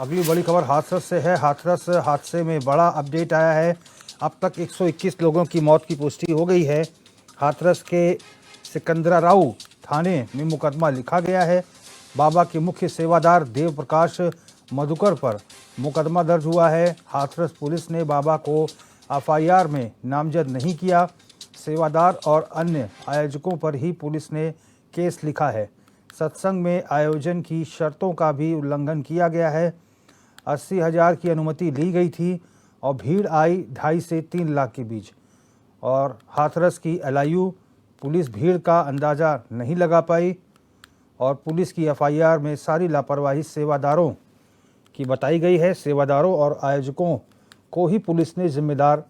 अगली बड़ी खबर हाथरस से है। हाथरस हादसे में बड़ा अपडेट आया है। अब तक 121 लोगों की मौत की पुष्टि हो गई है। हाथरस के सिकंदराऊ थाने में मुकदमा लिखा गया है। बाबा के मुख्य सेवादार देव प्रकाश मधुकर पर मुकदमा दर्ज हुआ है। हाथरस पुलिस ने बाबा को एफआईआर में नामजद नहीं किया। सेवादार और अन्य आयोजकों पर ही पुलिस ने केस लिखा है। सत्संग में आयोजन की शर्तों का भी उल्लंघन किया गया है। 80,000 की अनुमति ली गई थी और भीड़ आई 2.5 से 3 लाख के बीच। और हाथरस की एलआईयू पुलिस भीड़ का अंदाज़ा नहीं लगा पाई और पुलिस की एफआईआर में सारी लापरवाही सेवादारों की बताई गई है। सेवादारों और आयोजकों को ही पुलिस ने जिम्मेदार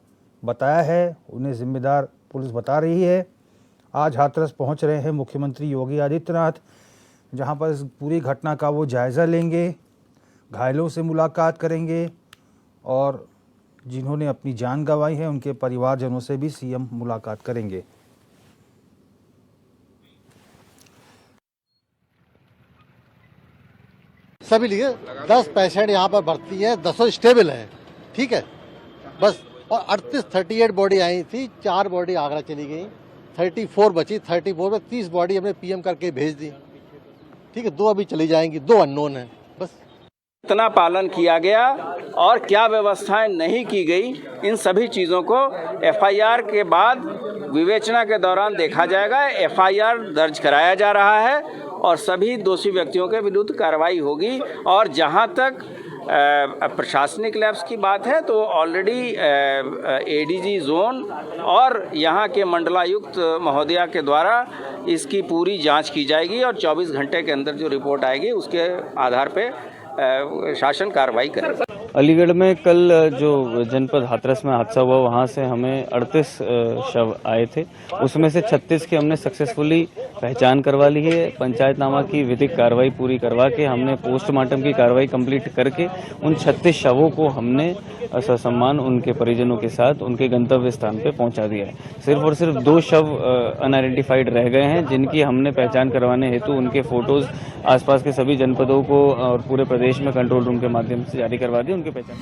बताया है, उन्हें जिम्मेदार पुलिस बता रही है। आज हाथरस पहुंच रहे हैं मुख्यमंत्री योगी आदित्यनाथ, जहां पर इस पूरी घटना का वो जायज़ा लेंगे, घायलों से मुलाकात करेंगे और जिन्होंने अपनी जान गंवाई है उनके परिवारजनों से भी सीएम मुलाकात करेंगे। सभी लिए 10 पेशेंट यहाँ पर भर्ती है, 10 स्टेबल है, ठीक है बस। और 38 बॉडी आई थी, 4 बॉडी आगरा चली गई, 34 बची। 34 में 30 बॉडी हमने पीएम करके भेज दी, ठीक है। 2 अभी चली जाएंगी, 2 अननोन है बस। कितना पालन किया गया और क्या व्यवस्थाएं नहीं की गई, इन सभी चीज़ों को एफआईआर के बाद विवेचना के दौरान देखा जाएगा। एफआईआर दर्ज कराया जा रहा है और सभी दोषी व्यक्तियों के विरुद्ध कार्रवाई होगी। और जहां तक प्रशासनिक लैब्स की बात है तो ऑलरेडी एडीजी जोन और यहाँ के मंडलायुक्त महोदया के द्वारा इसकी पूरी जांच की जाएगी और 24 घंटे के अंदर जो रिपोर्ट आएगी उसके आधार पे शासन कार्रवाई करेगा। अलीगढ़ में कल जो जनपद हाथरस में हादसा हुआ वहां से हमें 38 शव आए थे, उसमें से 36 की हमने सक्सेसफुली पहचान करवा ली है। पंचायतनामा की विधिक कार्रवाई पूरी करवा के हमने पोस्टमार्टम की कार्रवाई कंप्लीट करके उन 36 शवों को हमने ससम्मान उनके परिजनों के साथ उनके गंतव्य स्थान पे पहुंचा दिया है। सिर्फ और सिर्फ 2 शव अनआइडेंटिफाइड रह गए हैं, जिनकी हमने पहचान करवाने हेतु उनके फोटोज आसपास के सभी जनपदों को और पूरे प्रदेश में कंट्रोल रूम के माध्यम से जारी करवा दी उनके पहचान।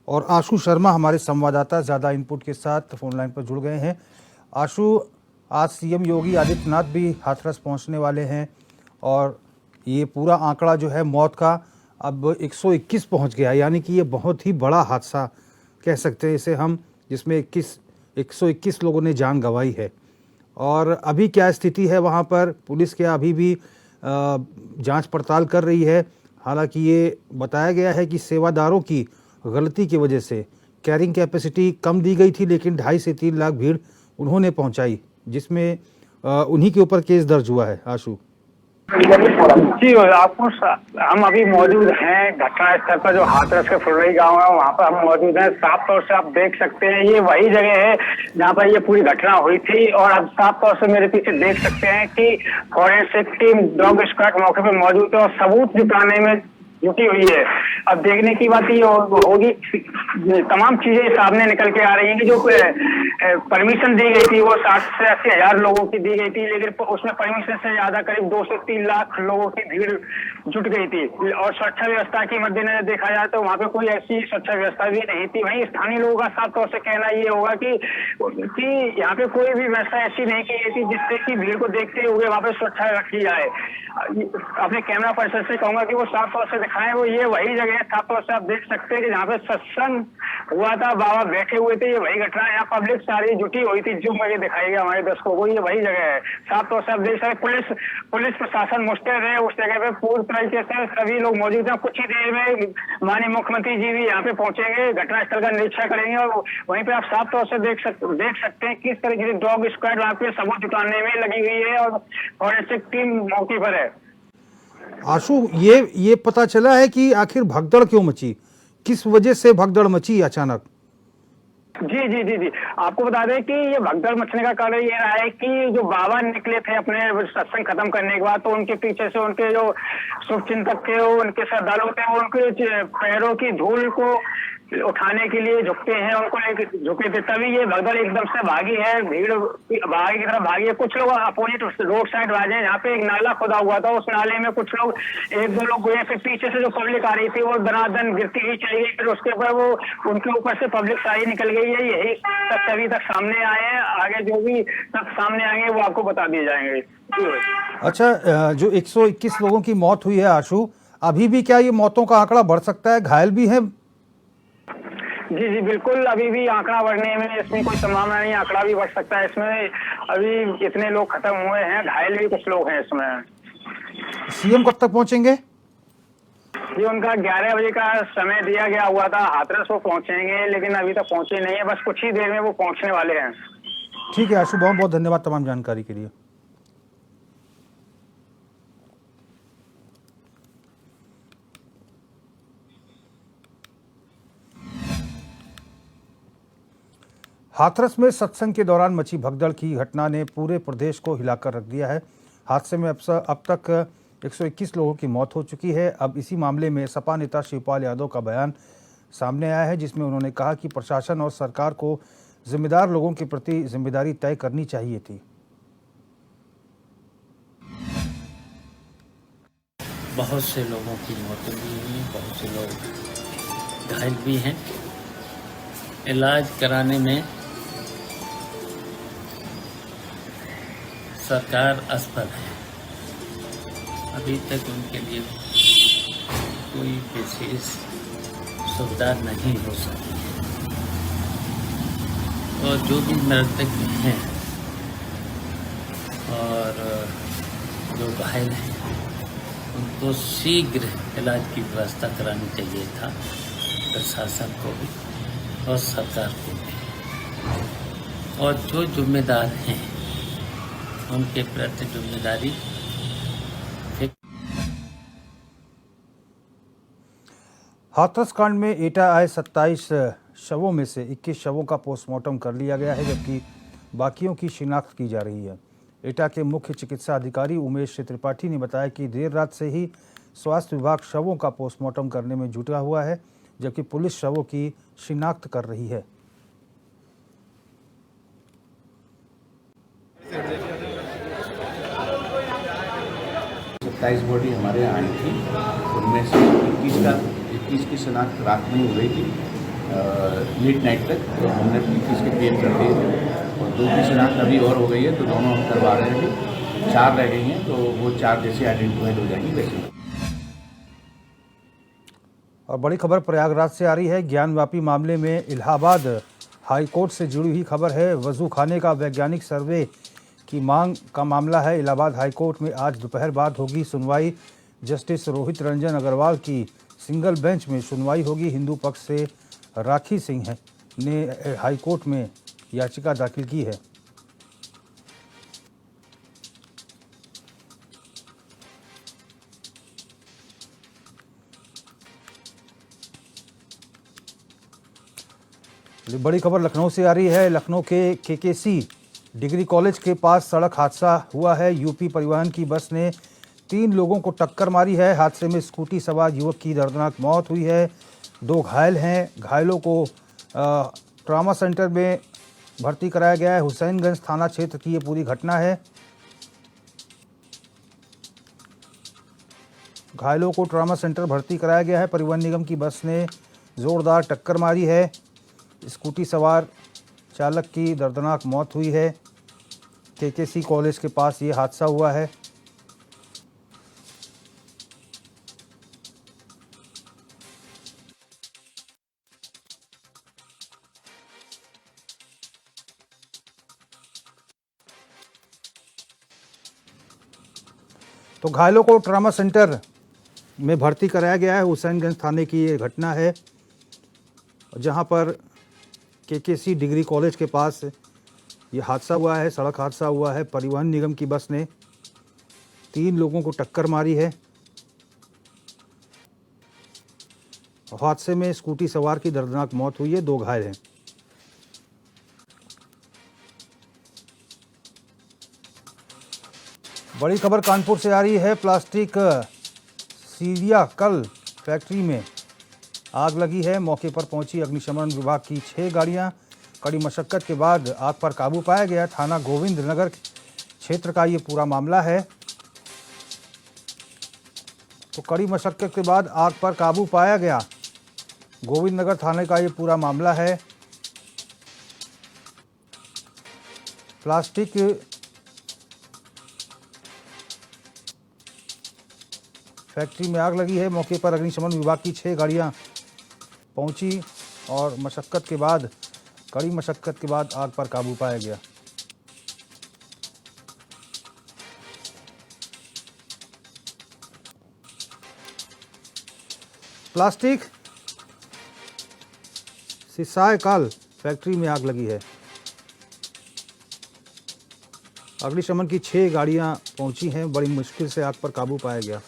और आशु शर्मा हमारे संवाददाता ज़्यादा इनपुट के साथ फोन लाइन पर जुड़ गए हैं। आशु, आज सीएम योगी आदित्यनाथ भी हाथरस पहुंचने वाले हैं और ये पूरा आंकड़ा जो है मौत का अब 121 पहुंच गया, यानी कि ये बहुत ही बड़ा हादसा कह सकते हैं इसे हम, जिसमें 121 लोगों ने जान गंवाई है। और अभी क्या स्थिति है वहाँ पर? पुलिस क्या अभी भी जांच पड़ताल कर रही है? हालांकि ये बताया गया है कि सेवादारों की गलती की वजह से कैरिंग कैपेसिटी कम दी गई थी, लेकिन 2.5 से 3 लाख भीड़ उन्होंने पहुंचाई, जिसमें उन्हीं के ऊपर केस दर्ज हुआ है। आशु जी, आपको हम अभी मौजूद हैं घटना स्थल पर, जो हाथरस के फुलरई गांव है, वहाँ पर हम मौजूद हैं। साफ तौर से आप देख सकते हैं ये वही जगह है जहाँ पर ये पूरी घटना हुई थी। और अब साफ तौर से मेरे पीछे देख सकते हैं कि फॉरेंसिक टीम, डॉग स्क्वाड मौके पर मौजूद है और सबूत जुटाने में जुटी हुई है। अब देखने की बात ये होगी, तमाम चीजें सामने निकल के आ रही हैं कि जो परमिशन दी गई थी वो 60 से 80,000 लोगों की दी गई थी, लेकिन उसमें परमिशन से ज्यादा करीब 2 से 3 लाख लोगों की भीड़ जुट गई थी। और सुरक्षा व्यवस्था के मद्देनजर देखा जाए तो वहाँ पे कोई ऐसी सुरक्षा व्यवस्था भी नहीं थी। वहीं स्थानीय लोगों का साफ तौर से कहना ये होगा कि यहाँ पे कोई भी व्यवस्था ऐसी नहीं की गई थी जिससे कि भीड़ को देखते हुए वहाँ पे सुरक्षा रखी जाए। अपने कैमरा पर्सन से कहूंगा कि वो साफ तौर से दिखाएं, वो ये वही जगह है। साफ तौर से आप देख सकते हैं कि जहाँ पे सत्संग हुआ था, बाबा बैठे हुए थे, ये वही घटना है। यहाँ पब्लिक सारी जुटी हुई थी, जूम करके दिखाई गया हमारे दर्शकों को, ये वही जगह है। साफ तौर से आप देख सकते पुलिस प्रशासन मुस्तैद है उस जगह पे, पूरी तरीके से सभी लोग मौजूद हैं। कुछ ही देर में माननीय मुख्यमंत्री जी भी यहाँ पे पहुंचेंगे, घटनास्थल का निरीक्षण करेंगे और वहीं पे आप साफ तौर से देख सकते हैं किस तरीके से डॉग स्क्वाड वहाँ पे सबूत जुटाने में लगी हुई है और फॉरेंसिक टीम मौके पर है। आशु, ये पता चला है कि आखिर भगदड़ क्यों मची, किस वजह से भगदड़ मची अचानक? जी जी जी जी आपको बता दें कि ये भगदड़ मचने का कारण ये रहा है कि जो बाबा निकले थे अपने सत्संग खत्म करने के बाद, तो उनके पीछे से उनके जो शुभचिंतक थे, उनके श्रद्धालु थे, उनके पैरों की धूल को उठाने के लिए झुकते हैं, उनको झुके थे, तभी ये भगदड़ एकदम से भागी है, भीड़ आगे की तरफ भागी है। कुछ लोग अपोजिट रोड साइड भागे हैं, यहाँ पे एक नाला खुदा हुआ था, उस नाले में कुछ लोग, एक दो लोग गए, फिर पीछे से जो पब्लिक आ रही थी वो दनादन गिरती ही चली गई, फिर उसके ऊपर वो उनके ऊपर से पब्लिक सारी निकल गई है। यही तक अभी तक सामने आए हैं, आगे जो भी तक सामने आएंगे वो आपको बता दिए जाएंगे। अच्छा, जो 121 लोगों की मौत हुई है आशु, अभी भी क्या ये मौतों का आंकड़ा बढ़ सकता है? घायल भी हैं? जी जी बिल्कुल, अभी भी आंकड़ा बढ़ने में इसमें कोई संभावना नहीं, आंकड़ा भी बढ़ सकता है इसमें। अभी इतने लोग खत्म हुए हैं, घायल भी कुछ लोग हैं इसमें। सीएम कब तक पहुंचेंगे? जी उनका 11 बजे का समय दिया गया हुआ था, हाथरस वो पहुंचेंगे, लेकिन अभी तक पहुंचे नहीं है, बस कुछ ही देर में वो पहुंचने वाले हैं। ठीक है आशु, बहुत बहुत धन्यवाद तमाम जानकारी के लिए। हाथरस में सत्संग के दौरान मची भगदड़ की घटना ने पूरे प्रदेश को हिलाकर रख दिया है। हादसे में अब तक 121 लोगों की मौत हो चुकी है। अब इसी मामले में सपा नेता शिवपाल यादव का बयान सामने आया है, जिसमें उन्होंने कहा कि प्रशासन और सरकार को जिम्मेदार लोगों के प्रति जिम्मेदारी तय करनी चाहिए थी। बहुत से लोगों की मौतें भी हुई, बहुत से लोग घायल भी हैं। इलाज कराने में सरकार असफल है। अभी तक उनके लिए कोई विशेष सुविधा नहीं हो सकी और जो भी मृतक हैं और जो घायल हैं उनको शीघ्र इलाज की व्यवस्था करानी चाहिए था, प्रशासन को भी और सरकार को भी। और जो जिम्मेदार हैं उनके प्रति जिम्मेदारी। हाथरस कांड में एटा आए 27 शवों में से 21 शवों का पोस्टमार्टम कर लिया गया है, जबकि बाकियों की शिनाख्त की जा रही है। एटा के मुख्य चिकित्सा अधिकारी उमेश त्रिपाठी ने बताया कि देर रात से ही स्वास्थ्य विभाग शवों का पोस्टमार्टम करने में जुटा हुआ है, जबकि पुलिस शवों की शिनाख्त कर रही है। 27 बॉडी हमारे यहाँ आई थी, उनमें से 21 की शिनाख्त रात में हो गई थी लेट नाइट तक, तो हमने 21 के क्लियर कर दिए थे और 2 की शिनाख्त अभी और हो गई है, तो दोनों हम करवा रहे हैं। अभी 4 रह गई हैं, तो वो 4 जैसे आइडेंटिफाइड हो जाएंगी वैसे। और बड़ी खबर प्रयागराज से आ रही है। ज्ञानव्यापी मामले में इलाहाबाद हाईकोर्ट से जुड़ी हुई खबर है। वजू खाने का वैज्ञानिक सर्वे की मांग का मामला है। इलाहाबाद हाईकोर्ट में आज दोपहर बाद होगी सुनवाई। जस्टिस रोहित रंजन अग्रवाल की सिंगल बेंच में सुनवाई होगी। हिंदू पक्ष से राखी सिंह ने हाईकोर्ट में याचिका दाखिल की है। बड़ी खबर लखनऊ से आ रही है। लखनऊ के केकेसी डिग्री कॉलेज के पास सड़क हादसा हुआ है। यूपी परिवहन की बस ने 3 लोगों को टक्कर मारी है। हादसे में स्कूटी सवार युवक की दर्दनाक मौत हुई है। 2 घायल हैं। घायलों को ट्रॉमा सेंटर में भर्ती कराया गया है। हुसैनगंज थाना क्षेत्र की ये पूरी घटना है। घायलों को ट्रॉमा सेंटर भर्ती कराया गया है। परिवहन निगम की बस ने जोरदार टक्कर मारी है। स्कूटी सवार चालक की दर्दनाक मौत हुई है। केकेसी कॉलेज के पास ये हादसा हुआ है। तो घायलों को ट्रॉमा सेंटर में भर्ती कराया गया है। हुसैनगंज थाने की ये घटना है, जहां पर केकेसी डिग्री कॉलेज के पास ये हादसा हुआ है। सड़क हादसा हुआ है। परिवहन निगम की बस ने 3 लोगों को टक्कर मारी है। हादसे में स्कूटी सवार की दर्दनाक मौत हुई है। 2 घायल हैं। बड़ी खबर कानपुर से आ रही है। प्लास्टिक सीरिया कल फैक्ट्री में आग लगी है। मौके पर पहुंची अग्निशमन विभाग की 6 गाड़ियां। कड़ी मशक्कत के बाद आग पर काबू पाया गया। थाना गोविंद नगर क्षेत्र का ये पूरा मामला है। तो कड़ी मशक्कत के बाद आग पर काबू पाया गया। गोविंद नगर थाने का ये पूरा मामला है। प्लास्टिक फैक्ट्री में आग लगी है। मौके पर अग्निशमन विभाग की 6 गाड़ियां पहुंची और कड़ी मशक्कत के बाद आग पर काबू पाया गया। प्लास्टिक सिसायकाल फैक्ट्री में आग लगी है। अग्निशमन की 6 गाड़ियां पहुंची हैं। बड़ी मुश्किल से आग पर काबू पाया गया।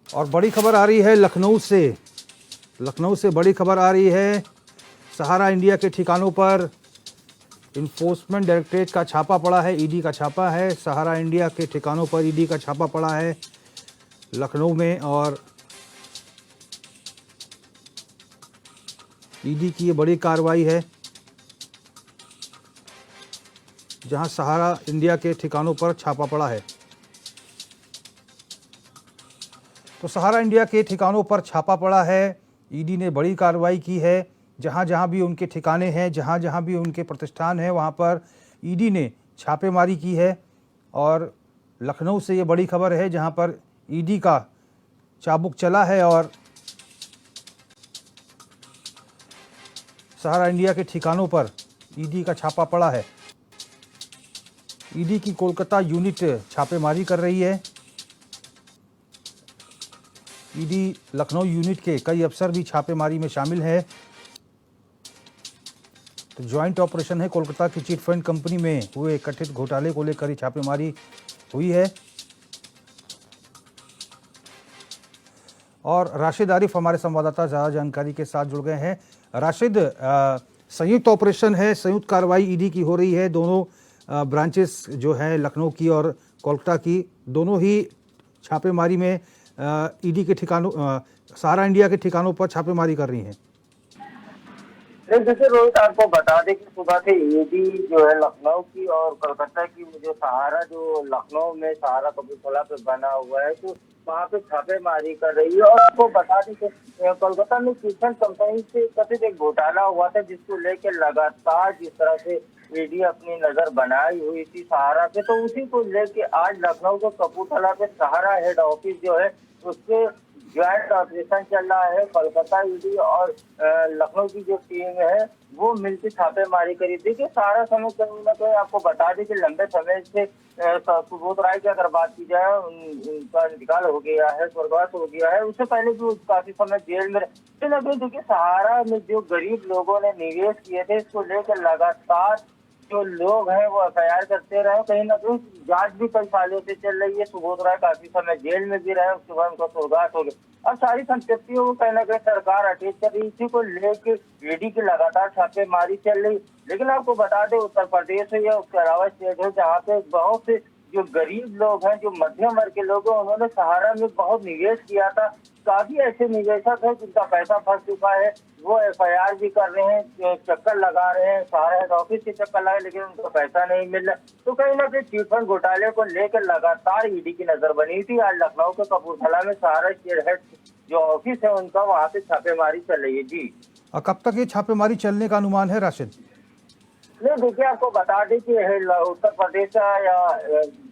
और बड़ी खबर आ रही है लखनऊ से बड़ी खबर आ रही है। सहारा इंडिया के ठिकानों पर इन्फोर्समेंट डायरेक्टरेट का छापा पड़ा है। ईडी का छापा है। सहारा इंडिया के ठिकानों पर ईडी का छापा पड़ा है लखनऊ में। और ईडी की ये बड़ी कार्रवाई है, जहां सहारा इंडिया के ठिकानों पर छापा पड़ा है। तो सहारा इंडिया के ठिकानों पर छापा पड़ा है। ईडी ने बड़ी कार्रवाई की है। जहां जहां भी उनके ठिकाने हैं, जहां जहां भी उनके प्रतिष्ठान हैं, वहां पर ईडी ने छापेमारी की है। और लखनऊ से ये बड़ी खबर है, जहां पर ईडी का चाबुक चला है और सहारा इंडिया के ठिकानों पर ईडी का छापा पड़ा है। ईडी की कोलकाता यूनिट छापेमारी कर रही है। ईडी लखनऊ यूनिट के कई अफसर भी छापेमारी में शामिल हैं। तो ज्वाइंट ऑपरेशन है। कोलकाता की चिट फंड कंपनी में हुए कथित घोटाले को लेकर ही छापेमारी हुई है। और राशिद आरिफ हमारे संवाददाता ज़्यादा जानकारी के साथ जुड़ गए हैं। राशिद, संयुक्त ऑपरेशन है, संयुक्त कार्रवाई ईडी की हो रही है। दोनों ब्रांचेस जो हैं लखनऊ की और कोलकाता की, दोनों ही छापेमारी में ईडी के ठिकानों सहारा इंडिया के ठिकानों पर छापेमारी कर रही हैं। जैसे रोहित आपको बता दें कि सुबह से ईडी जो है लखनऊ की और कोलकाता की जो सहारा जो लखनऊ में सहारा कपूरथला पे बना हुआ है, तो वहाँ पे छापेमारी कर रही है। और आपको बता दें कि कोलकाता में चिट फंड कंपनी से कथित एक घोटाला हुआ था, जिसको लेकर लगातार जिस तरह से ईडी अपनी नजर बनाई हुई थी सहारा पे, तो उसी को लेके आज लखनऊ के कपूरथला पे सहारा हेड ऑफिस जो है उसके ज्वाइंट ऑपरेशन चल रहा है। कोलकाता ईडी और लखनऊ की जो टीम है वो मिलकर छापेमारी करी। देखिए सारा समय कहीं ना कहीं आपको बता दें कि लंबे समय से सुबोध राय की अगर बात की जाए, उनका इंतकाल हो गया है, स्वर्गवास हो गया है। उससे पहले भी काफी समय जेल में रहे। देखिए सहारा में जो गरीब लोगों ने निवेश किए थे, इसको लेकर लगातार जो लोग हैं वो एफआईआर करते रहे। कहीं ना कहीं जांच भी कई सालों से चल रही है। सुबोध राय काफी समय जेल में भी रहे, उसके बाद उनका स्वर्गवास हो गया। अब सारी संपत्तियों को कहीं ना कहीं सरकार अटैच कर रही, इसी को लेकर ईडी की लगातार छापेमारी चल रही। लेकिन आपको बता दें उत्तर प्रदेश है या उसके अलावा स्टेट है जहाँ पे बहुत से जो गरीब लोग हैं, जो मध्यम वर्ग के लोग हैं, उन्होंने सहारा में बहुत निवेश किया था। काफी ऐसे निवेशक हैं जिनका पैसा फंस चुका है, वो एफआईआर भी कर रहे हैं, चक्कर लगा रहे हैं, सहारा हेड ऑफिस के चक्कर लगा, लेकिन उनको पैसा नहीं मिल रहा। तो कहीं ना कहीं चिट फंड घोटाले को लेकर लगातार ईडी की नजर बनी थी। आज लखनऊ के कपूरथला में सहारा हेड जो ऑफिस है उनका, वहाँ पे छापेमारी चल रही है। जी, और कब तक ये छापेमारी चलने का अनुमान है राशिद? नहीं, देखिए आपको बता दें कि उत्तर प्रदेश का या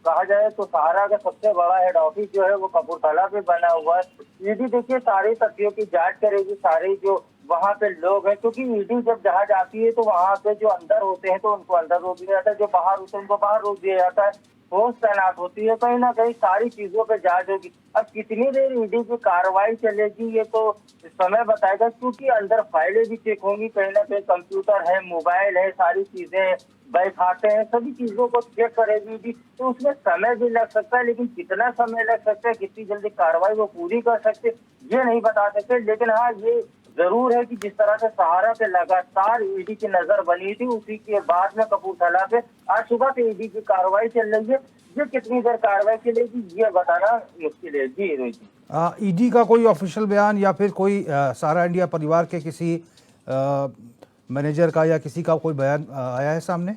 कहा जाए तो सहारा का सबसे बड़ा हेड ऑफिस जो है वो कपूरथला पे बना हुआ है। ईडी देखिए सारे तथ्यों की जांच करेगी, सारे जो वहाँ पे लोग हैं, क्योंकि ईडी जब जहाँ जाती है तो वहाँ पे जो अंदर होते हैं तो उनको अंदर रोक दिया जाता है, जो बाहर होते हैं उनको बाहर रोक दिया जाता है। फोर्स तैनात होती है। कहीं ना कहीं सारी चीजों पे जांच होगी। अब कितनी देर ईडी की कार्रवाई चलेगी ये तो समय बताएगा, क्योंकि अंदर फाइलें भी चेक होंगी। कहीं ना कहीं कंप्यूटर है, मोबाइल है, सारी चीजें, बैंक खाते हैं, सभी चीजों को चेक करेगी ईडी। तो उसमें समय भी लग सकता है, लेकिन कितना समय लग सकता है, कितनी जल्दी कार्रवाई वो पूरी कर सकते ये नहीं बता सकते। लेकिन हाँ, ये जरूर है कि जिस तरह से सहारा पे लगातार ईडी की नजर बनी थी, उसी के बाद में कपूरथला पे आज सुबह से ईडी की कार्रवाई चल रही है। ये कितनी देर कार्रवाई चलेगी ये बताना मुश्किल है। जी रोहित जी, ईडी का कोई ऑफिशियल बयान या फिर कोई सहारा इंडिया परिवार के किसी मैनेजर का या किसी का कोई बयान आया है सामने?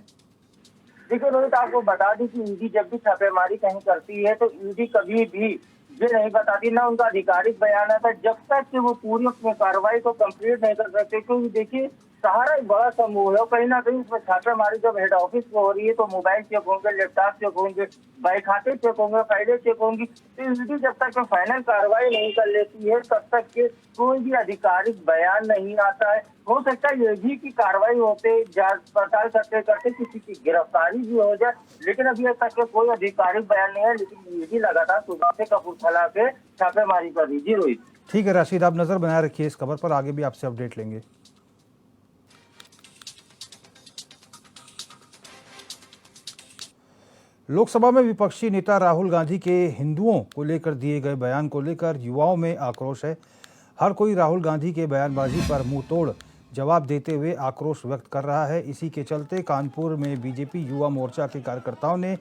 देखिए रोहित, आपको बता दी कि ईडी जब भी छापेमारी कहीं करती है तो ईडी कभी भी ये नहीं बताती, ना उनका आधिकारिक बयान आता जब तक कि वो पूरी अपनी कार्रवाई को कंप्लीट नहीं कर सकते। क्योंकि देखिए सहारा एक बड़ा समूह है, कहीं ना कहीं इसमें छापेमारी जब हेड ऑफिस में हो रही है तो मोबाइल चेक होंगे, लैपटॉप चेक होंगे, बैंक खाते चेक होंगे, फाइलें चेक होंगी। तो ईडी जब तक फाइनल कार्रवाई नहीं कर लेती है तब तक के कोई भी आधिकारिक बयान नहीं आता है। हो सकता है ये भी की कार्रवाई होते जांच पड़ताल करते करते किसी की गिरफ्तारी भी हो जाए, लेकिन अभी तक के कोई आधिकारिक बयान नहीं है। लेकिन ईडी लगातार सुबह से कपूरथला पे छापेमारी कर रही। जी रोहित। ठीक है राशिद, आप नजर बनाए रखिए इस खबर पर, आगे भी आपसे अपडेट लेंगे। लोकसभा में विपक्षी नेता राहुल गांधी के हिंदुओं को लेकर दिए गए बयान को लेकर युवाओं में आक्रोश है। हर कोई राहुल गांधी के बयानबाजी पर मुंह तोड़ जवाब देते हुए आक्रोश व्यक्त कर रहा है। इसी के चलते कानपुर में बीजेपी युवा मोर्चा के कार्यकर्ताओं ने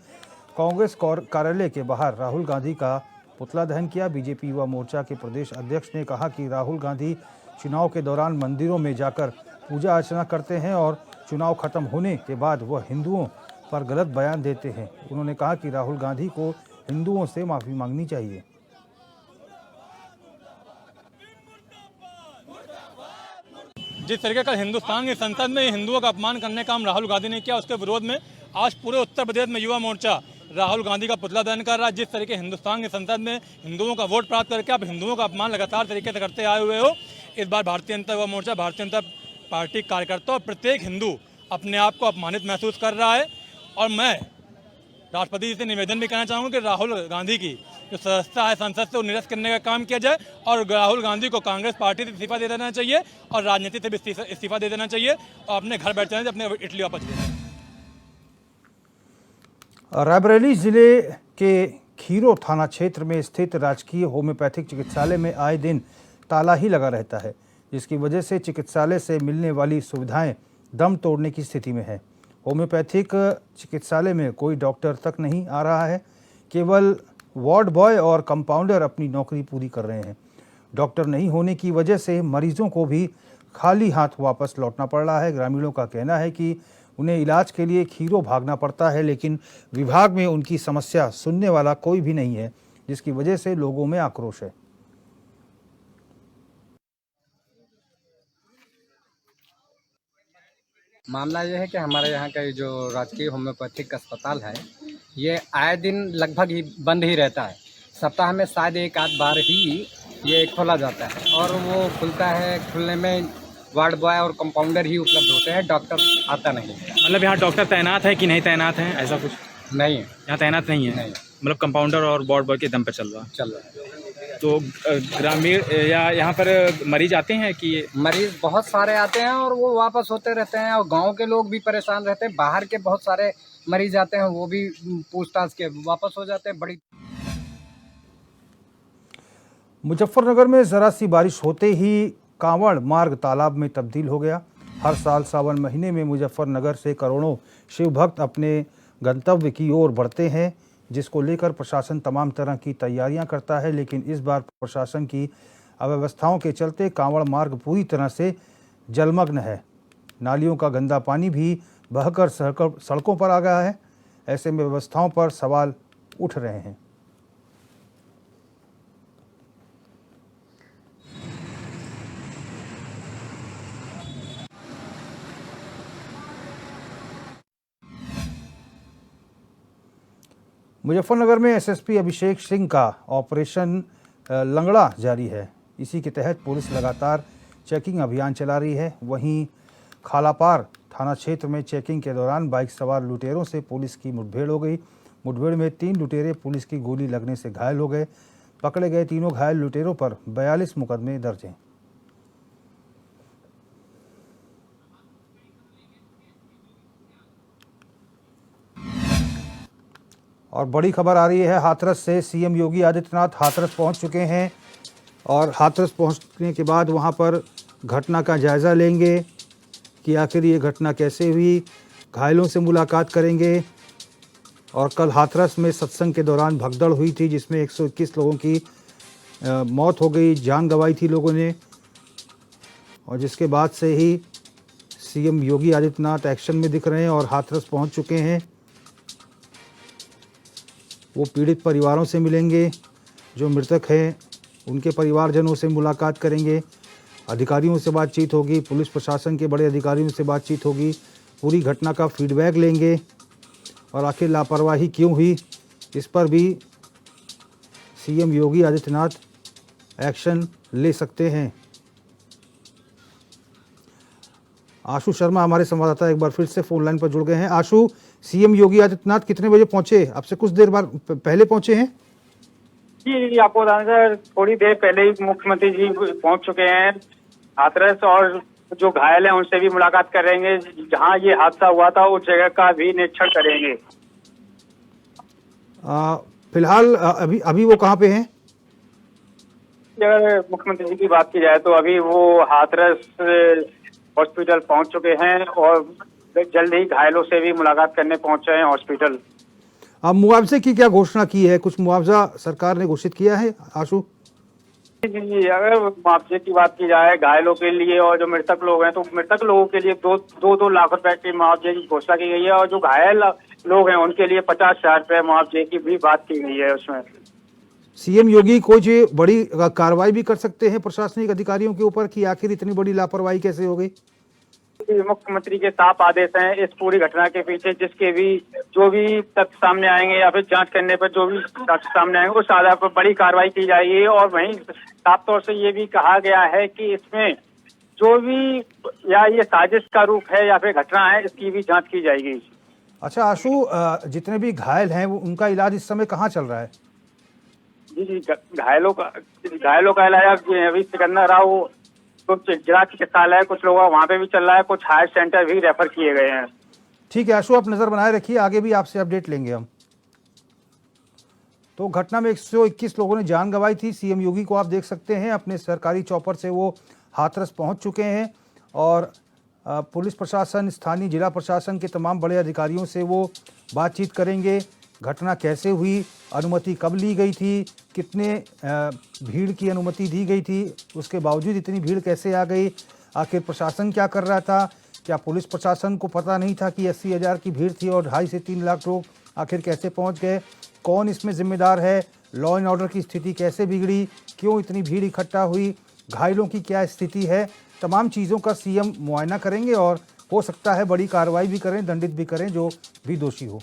कांग्रेस कार्यालय के बाहर राहुल गांधी का पुतला दहन किया। बीजेपी युवा मोर्चा के प्रदेश अध्यक्ष ने कहा कि राहुल गांधी चुनाव के दौरान मंदिरों में जाकर पूजा अर्चना करते हैं और चुनाव खत्म होने के बाद वह हिंदुओं पर गलत बयान देते हैं। उन्होंने कहा कि राहुल गांधी को हिंदुओं से माफी मांगनी चाहिए। जिस तरीके का हिंदुस्तान की संसद में हिंदुओं का अपमान करने का काम राहुल गांधी ने किया, उसके विरोध में आज पूरे उत्तर प्रदेश में युवा मोर्चा राहुल गांधी का पुतला दहन कर रहा है। जिस तरीके हिंदुस्तान की संसद में हिंदुओं का वोट प्राप्त करके आप हिंदुओं का अपमान लगातार तरीके से करते आए हुए हो, इस बार भारतीय जनता युवा मोर्चा, भारतीय जनता पार्टी कार्यकर्ता और प्रत्येक हिंदू अपने आप को अपमानित महसूस कर रहा है। और मैं राष्ट्रपति जी से निवेदन भी करना चाहूँगा कि राहुल गांधी की जो सदस्यता है संसद से वो निरस्त करने का काम किया जाए और राहुल गांधी को कांग्रेस पार्टी से इस्तीफा दे देना चाहिए और राजनीति से भी इस्तीफा दे देना चाहिए और अपने घर बैठ जाने से अपने इटली वापस ले जाए। रायबरेली जिले के खीरो थाना क्षेत्र में स्थित राजकीय होम्योपैथिक चिकित्सालय में आए दिन ताला ही लगा रहता है, जिसकी वजह से चिकित्सालय से मिलने वाली सुविधाएं दम तोड़ने की स्थिति में है। होम्योपैथिक चिकित्सालय में कोई डॉक्टर तक नहीं आ रहा है, केवल वार्ड बॉय और कंपाउंडर अपनी नौकरी पूरी कर रहे हैं। डॉक्टर नहीं होने की वजह से मरीजों को भी खाली हाथ वापस लौटना पड़ रहा है। ग्रामीणों का कहना है कि उन्हें इलाज के लिए खीरो भागना पड़ता है, लेकिन विभाग में उनकी समस्या सुनने वाला कोई भी नहीं है, जिसकी वजह से लोगों में आक्रोश है। मामला यह है कि हमारे यहाँ का जो राजकीय होम्योपैथिक अस्पताल है ये आए दिन लगभग ही बंद ही रहता है। सप्ताह में शायद एक आध बार ही ये खोला जाता है और वो खुलता है। खुलने में वार्ड बॉय और कंपाउंडर ही उपलब्ध होते हैं, डॉक्टर आता नहीं। मतलब यहाँ डॉक्टर तैनात है कि नहीं तैनात है, ऐसा कुछ नहीं है, यहाँ तैनात नहीं है। मतलब कंपाउंडर और वार्ड बॉय के दम पर चल रहा है। तो ग्रामीण या यहाँ पर मरीज आते हैं कि मरीज बहुत सारे आते हैं और वो वापस होते रहते हैं और गांव के लोग भी परेशान रहते हैं। बाहर के बहुत सारे मरीज आते हैं, वो भी पूछताछ के वापस हो जाते हैं। बड़ी मुजफ्फरनगर में जरा सी बारिश होते ही कांवड़ मार्ग तालाब में तब्दील हो गया। हर साल सावन महीने में मुजफ्फरनगर से करोड़ों शिव भक्त अपने गंतव्य की ओर बढ़ते हैं, जिसको लेकर प्रशासन तमाम तरह की तैयारियां करता है। लेकिन इस बार प्रशासन की अव्यवस्थाओं के चलते कांवड़ मार्ग पूरी तरह से जलमग्न है। नालियों का गंदा पानी भी बहकर सड़कों पर आ गया है। ऐसे में व्यवस्थाओं पर सवाल उठ रहे हैं। मुजफ्फरनगर में एसएसपी अभिषेक सिंह का ऑपरेशन लंगड़ा जारी है। इसी के तहत पुलिस लगातार चेकिंग अभियान चला रही है। वहीं खालापार थाना क्षेत्र में चेकिंग के दौरान बाइक सवार लुटेरों से पुलिस की मुठभेड़ हो गई। मुठभेड़ में 3 लुटेरे पुलिस की गोली लगने से घायल हो गए। पकड़े गए तीनों घायल लुटेरों पर 42 मुकदमे दर्ज हैं। और बड़ी खबर आ रही है हाथरस से। सीएम योगी आदित्यनाथ हाथरस पहुंच चुके हैं और हाथरस पहुंचने के बाद वहां पर घटना का जायज़ा लेंगे कि आखिर ये घटना कैसे हुई, घायलों से मुलाकात करेंगे। और कल हाथरस में सत्संग के दौरान भगदड़ हुई थी जिसमें 121 लोगों की मौत हो गई, जान गंवाई थी लोगों ने, और जिसके बाद से ही सीएम योगी आदित्यनाथ एक्शन में दिख रहे हैं और हाथरस पहुंच चुके हैं। वो पीड़ित परिवारों से मिलेंगे, जो मृतक हैं उनके परिवारजनों से मुलाकात करेंगे, अधिकारियों से बातचीत होगी, पुलिस प्रशासन के बड़े अधिकारियों से बातचीत होगी, पूरी घटना का फीडबैक लेंगे और आखिर लापरवाही क्यों हुई इस पर भी सीएम योगी आदित्यनाथ एक्शन ले सकते हैं। आशु शर्मा हमारे संवाददाता एक बार फिर से फोन लाइन पर जुड़ गए हैं। आशु, सीएम योगी आदित्यनाथ कितने बजे पहुंचे? अब से कुछ देर बाद पहले पहुंचे हैं? जी, आपको बताना सर, थोड़ी देर पहले ही मुख्यमंत्री जी पहुंच चुके हैं हाथरस और जो घायल हैं उनसे भी मुलाकात करेंगे। जहां ये हादसा हुआ था उस जगह का भी निरीक्षण करेंगे। फिलहाल अभी वो कहाँ पे हैं? अगर मुख्यमंत्री जी की बात की जाए तो अभी वो हाथरस हॉस्पिटल पहुंच चुके हैं और जल्द ही घायलों से भी मुलाकात करने पहुंचे हैं हॉस्पिटल। अब मुआवजे की क्या घोषणा की है? कुछ मुआवजा सरकार ने घोषित किया है आशु? जी, अगर मुआवजे की बात की जाए घायलों के लिए और जो मृतक लोग हैं तो मृतक लोगों के लिए दो लाख रुपए की मुआवजे की घोषणा की गई है और जो घायल लोग हैं उनके लिए 50,000 रुपए मुआवजे की भी बात की गई है। उसमें सीएम योगी कुछ बड़ी कार्रवाई भी कर सकते हैं प्रशासनिक अधिकारियों के ऊपर कि आखिर इतनी बड़ी लापरवाही कैसे हो गई? मुख्यमंत्री के साफ आदेश हैं इस पूरी घटना के पीछे, जिसके भी जो भी तथ्य सामने आएंगे या फिर जांच करने पर जो भी तथ्य सामने आएंगे उस आधार पर बड़ी कार्रवाई की जाएगी। और वहीं साफ तौर से ये भी कहा गया है कि इसमें जो भी या ये साजिश का रूप है या फिर घटना है, इसकी भी जांच की जाएगी। अच्छा आशु, जितने भी घायल हैं उनका इलाज इस समय कहाँ चल रहा है? जी, घायलों का इलाज अभी सिकंदर राव कुछ जिला चिकित्सालय कुछ लोग वहाँ पे भी चल रहा है, कुछ हायर सेंटर भी रेफर किए गए हैं। ठीक है आशु, आप नजर बनाए रखिए, आगे भी आपसे अपडेट लेंगे हम। तो घटना में 121 लोगों ने जान गंवाई थी। सीएम योगी को आप देख सकते हैं अपने सरकारी चौपर से वो हाथरस पहुंच चुके हैं और पुलिस प्रशासन, स्थानीय जिला प्रशासन के तमाम बड़े अधिकारियों से वो बातचीत करेंगे। घटना कैसे हुई, अनुमति कब ली गई थी, कितने भीड़ की अनुमति दी गई थी, उसके बावजूद इतनी भीड़ कैसे आ गई, आखिर प्रशासन क्या कर रहा था, क्या पुलिस प्रशासन को पता नहीं था कि 80,000 की भीड़ थी और 2.5 से 3 लाख लोग आखिर कैसे पहुंच गए, कौन इसमें जिम्मेदार है, लॉ एंड ऑर्डर की स्थिति कैसे बिगड़ी, क्यों इतनी भीड़ इकट्ठा हुई, घायलों की क्या स्थिति है, तमाम चीज़ों का सीएम मुआयना करेंगे और हो सकता है बड़ी कार्रवाई भी करें, दंडित भी करें जो भी दोषी हो।